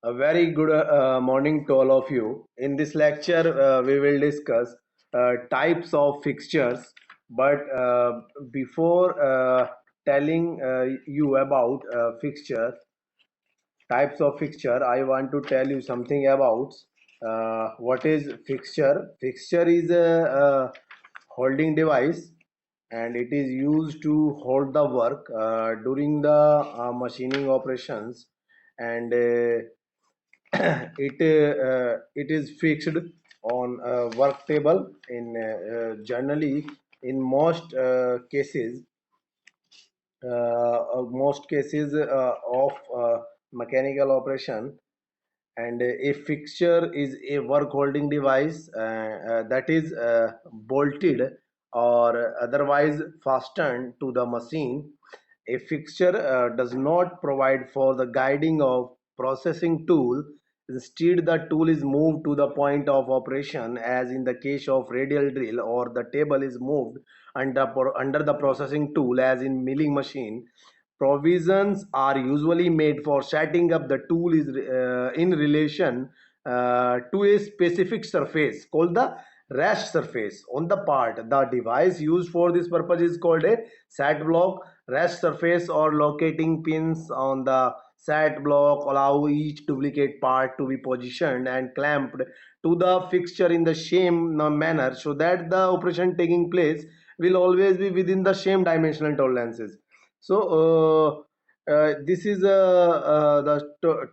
A very good morning to all of you. In this lecture, we will discuss types of fixtures. But before telling you about types of fixture, I want to tell you something about what is fixture. Fixture is a holding device, and it is used to hold the work during the machining operations, and it is fixed on a work table in generally in most cases of mechanical operation. And a fixture is a work holding device that is bolted or otherwise fastened to the machine. A fixture does not provide for the guiding of processing tool. Instead, the tool is moved to the point of operation, as in the case of radial drill, or the table is moved under the processing tool, as in milling machine. Provisions are usually made for setting up the tool is in relation to a specific surface called the rest surface on the part. The device used for this purpose is called a set block. Rest surface or locating pins on the set block allow each duplicate part to be positioned and clamped to the fixture in the same manner, so that the operation taking place will always be within the same dimensional tolerances. So this is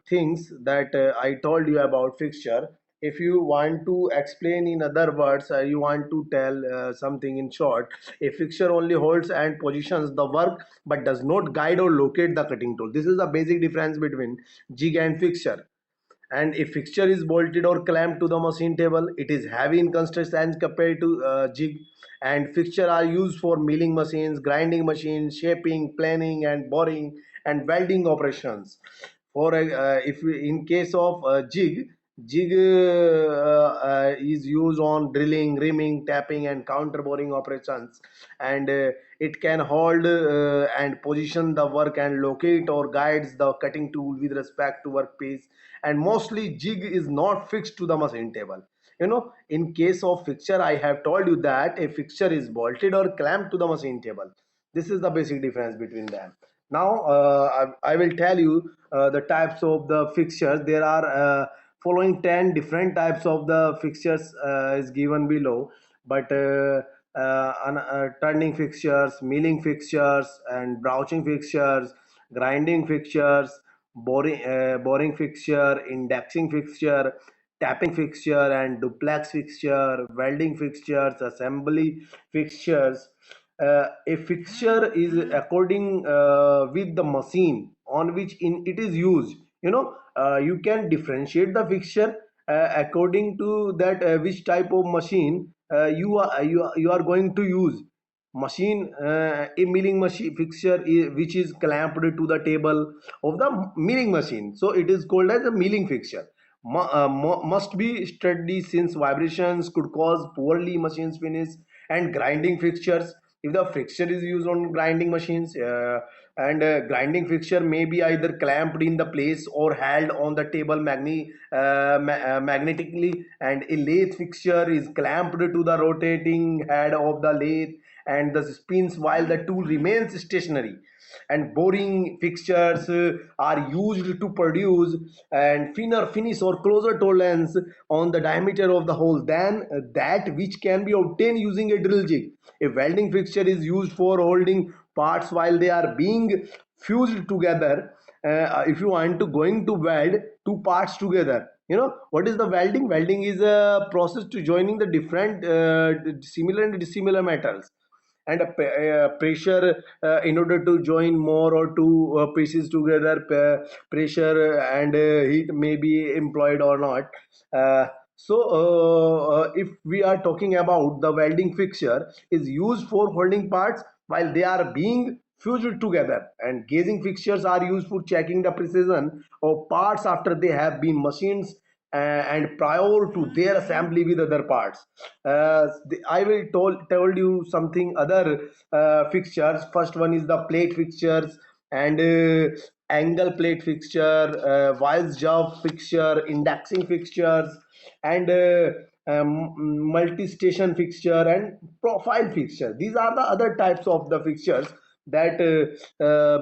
things that I told you about fixture. If you want to explain in other words, you want to tell something in short, a fixture only holds and positions the work but does not guide or locate the cutting tool. This is the basic difference between jig and fixture. And if fixture is bolted or clamped to the machine table, it is heavy in construction as compared to jig. And fixture are used for milling machines, grinding machines, shaping, planing and boring and welding operations. For if in case of jig is used on drilling, reaming, tapping and counter boring operations. And it can hold and position the work and locate or guides the cutting tool with respect to workpiece. And mostly jig is not fixed to the machine table. In case of fixture, I have told you that a fixture is bolted or clamped to the machine table. This is the basic difference between them. Now I will tell you the types of the fixtures. There are following 10 different types of the fixtures is given below. But turning fixtures, milling fixtures and broaching fixtures, grinding fixtures, boring fixture, indexing fixture, tapping fixture and duplex fixture, welding fixtures, assembly fixtures. A fixture is according with the machine on which it is used. You can differentiate the fixture according to that which type of machine you are going to use. Machine A milling machine fixture which is clamped to the table of the milling machine, so it is called as a milling fixture. Must be steady, since vibrations could cause poorly machines finish. And grinding fixtures, if the fixture is used on grinding machines, and grinding fixture may be either clamped in the place or held on the table magnetically. And a lathe fixture is clamped to the rotating head of the lathe and the spins while the tool remains stationary. And boring fixtures are used to produce and thinner finish or closer tolerance on the diameter of the hole than that which can be obtained using a drill jig. A welding fixture is used for holding parts while they are being fused together. If you want to going to weld two parts together, what is the welding? Welding is a process to joining the different similar and dissimilar metals. And a pressure in order to join more or two pieces together, pressure and heat may be employed or not. If we are talking about the welding fixture is used for holding parts while they are being fused together. And gauging fixtures are used for checking the precision of parts after they have been machined and prior to their assembly with other parts. I will told you something other fixtures. First one is the plate fixtures. And angle plate fixture, vice job fixture, indexing fixtures, and multi-station fixture and profile fixture. These are the other types of the fixtures that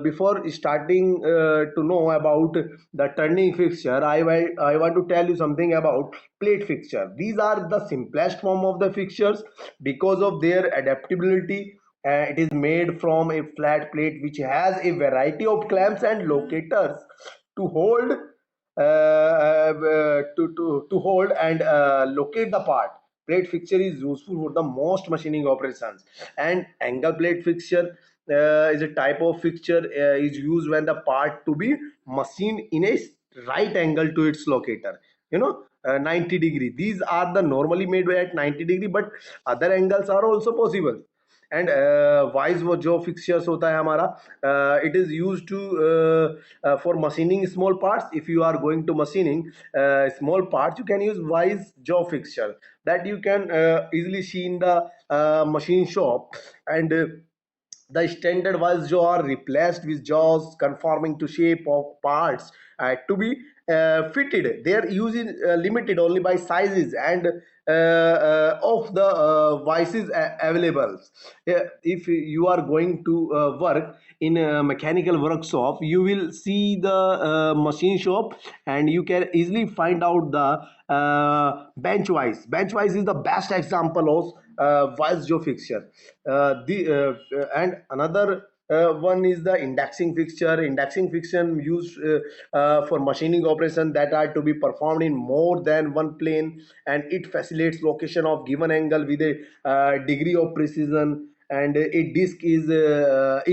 before starting to know about the turning fixture, I want to tell you something about plate fixture. These are the simplest form of the fixtures because of their adaptability. It is made from a flat plate which has a variety of clamps and locators to hold to hold and locate the part. Plate fixture is useful for the most machining operations, and angle plate fixture is a type of fixture is used when the part to be machined in a right angle to its locator. 90 degree. These are the normally made at 90 degree, but other angles are also possible. And vise वो जो fixtures होता है हमारा, it is use to for machining small parts. If you are going to machining small parts, you can use wise jaw fixture that you can easily see in the machine shop. And the standard wise jaw are replaced with jaws conforming to shape of parts to be fitted. Their use is limited only by sizes and of the vices available. If you are going to work in a mechanical workshop, you will see the machine shop, and you can easily find out the bench wise. Bench wise is the best example of vice jaw fixture. And another one is the indexing fixture. Indexing fixture used for machining operation that are to be performed in more than one plane, and it facilitates location of given angle with a degree of precision. And a disc is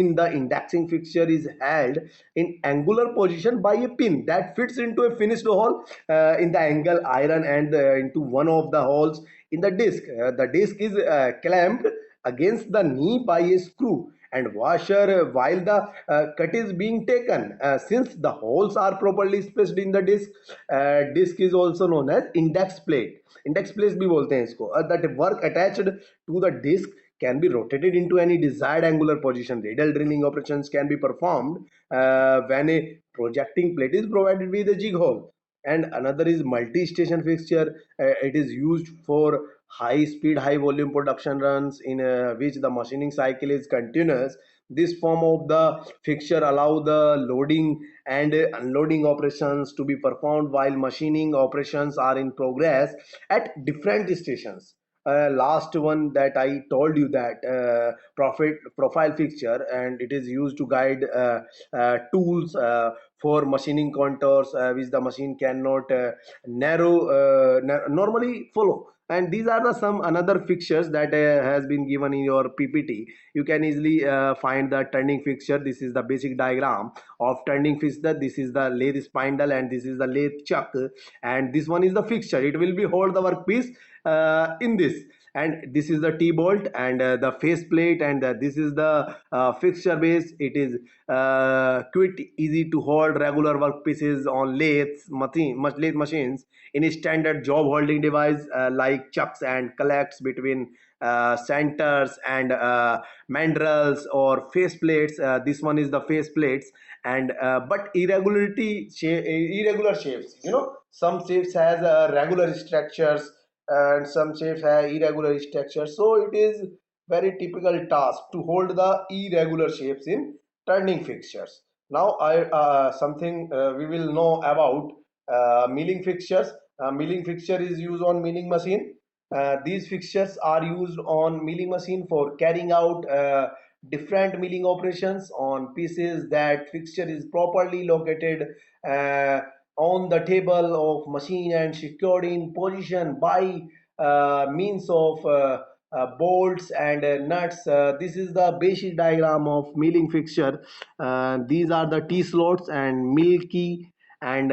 in the indexing fixture is held in angular position by a pin that fits into a finished hole in the angle iron and into one of the holes in the disc. The disc is clamped against the knee by a screw and washer while the cut is being taken. Since the holes are properly spaced in the disc is also known as index plate. Index plate भी बोलते हैं इसको. That work attached to the disc can be rotated into any desired angular position. Radial drilling operations can be performed when a projecting plate is provided with a jig hole. And another is multi-station fixture. It is used for high speed high volume production runs in which the machining cycle is continuous. This form of the fixture allow the loading and unloading operations to be performed while machining operations are in progress at different stations. Last one that I told you, that profit profile fixture, and it is used to guide tools for machining contours which the machine cannot normally follow. And these are the some another fixtures that has been given in your PPT. You can easily find the turning fixture. This is the basic diagram of turning fixture. This is the lathe spindle and this is the lathe chuck, and this one is the fixture. It will be hold the workpiece in this, and this is the T-bolt and the face plate, and this is the fixture base. It is quite easy to hold regular workpieces on lathe machines in a standard job holding device like chucks and collects between centers and mandrels or face plates. This one is the face plates, and but irregular shapes. Some shapes has regular structures and some shapes have irregular structures. So it is very typical task to hold the irregular shapes in turning fixtures. Now I something we will know about milling fixtures. Milling fixture is used on milling machine. These fixtures are used on milling machine for carrying out different milling operations on pieces. That fixture is properly located uh, on the table of machine and secured in position by means of bolts and nuts. This is the basic diagram of milling fixture. These are the T slots and mill key, and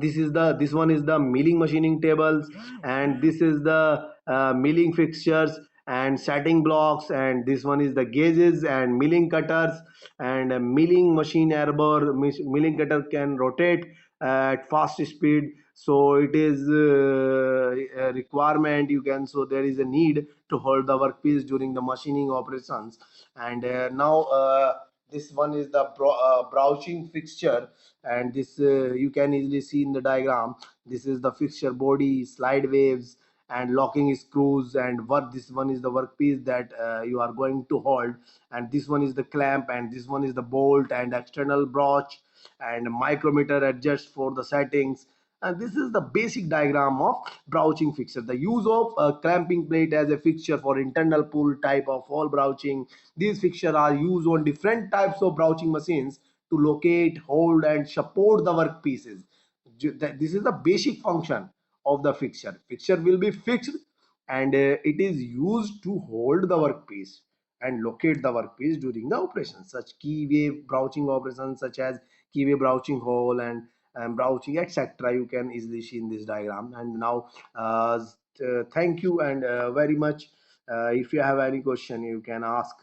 this one is the milling machining tables, and this is the milling fixtures and setting blocks, and this one is the gauges and milling cutters and milling machine arbor. Milling cutter can rotate at fast speed, so it is a requirement, you can, so there is a need to hold the workpiece during the machining operations. And now This one is the broaching fixture, and this you can easily see in the diagram. This is the fixture body, slide waves, and locking screws, and what this one is the workpiece that you are going to hold, and this one is the clamp, and this one is the bolt and external broach, and micrometer adjust for the settings. And this is the basic diagram of broaching fixture. The use of a clamping plate as a fixture for internal pull type of hole broaching. These fixtures are used on different types of broaching machines to locate, hold, and support the workpieces. This is the basic function of the fixture. Fixture will be fixed, and it is used to hold the workpiece and locate the workpiece during the operation. Such key wave broaching operations such as key wave broaching hole and broaching etc. You can easily see in this diagram. And now thank you and very much. If you have any question, you can ask.